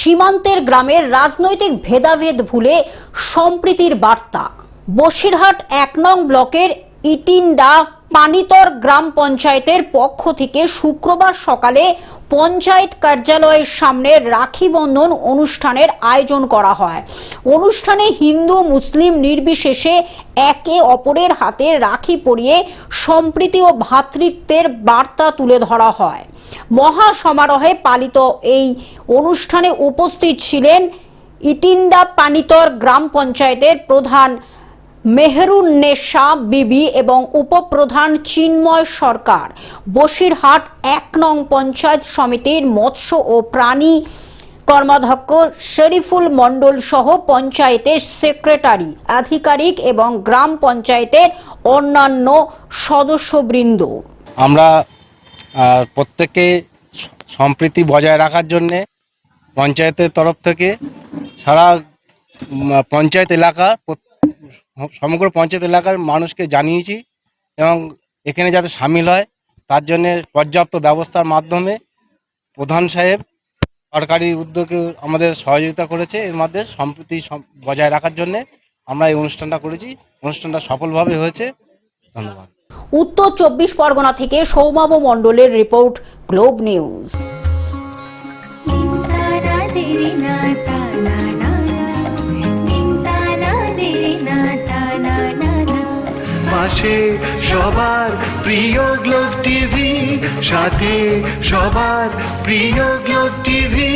সীমান্তের গ্রামের রাজনৈতিক ভেদাভেদ ভুলে সম্প্রীতির বার্তা। বসিরহাট 1 নং ব্লকের ইটিন্ডা পানিতর গ্রাম পঞ্চায়েতের পক্ষ থেকে শুক্রবার সকালে পঞ্চায়েত কার্যালয়ের সামনে রাখি বন্ধন অনুষ্ঠানের আয়োজন করা হয়। অনুষ্ঠানে হিন্দু মুসলিম নির্বিশেষে একে অপরের হাতে রাখি পরিয়ে সম্প্রীতি ও ভ্রাতৃত্বের বার্তা তুলে ধরা হয়। মহা সমারোহে পালিত এই অনুষ্ঠানে উপস্থিত ছিলেন ইটিন্ডা পানিতর গ্রাম পঞ্চায়েতের প্রধান মেহরুন্নেসা বিবি এবং উপপ্রধান চিন্ময় সরকার, বসিরহাট 1 নং পঞ্চায়েত সমিতির মৎস্য ও প্রাণী কর্মাধ্যক্ষ শরীফুল মণ্ডল সহ পঞ্চায়েতের সেক্রেটারি, আধিকারিক এবং গ্রাম পঞ্চায়েতের অন্যান্য সদস্যবৃন্দ। আমরা প্রত্যেকে সম্প্রীতি বজায় রাখার জন্যে পঞ্চায়েতের তরফ থেকে সারা পঞ্চায়েত এলাকা সমগ্র পঞ্চায়েত এলাকার মানুষকে জানিয়েছি এবং এখানে যাতে সামিল হয় তার জন্যে পর্যাপ্ত ব্যবস্থার মাধ্যমে প্রধান সাহেব সরকারি উদ্যোগে আমাদের সহযোগিতা করেছে। এর মধ্যে সম্প্রীতি বজায় রাখার জন্যে আমরা এই অনুষ্ঠানটা করেছি। অনুষ্ঠানটা সফলভাবে হয়েছে। ধন্যবাদ। উত্তর 24 পরগনা থেকে সৌমাব মণ্ডলের রিপোর্ট, গ্লোব নিউজ। পাশে সবার প্রিয় গ্লোব টিভি, সাথে সবার প্রিয় গ্লোব টিভি।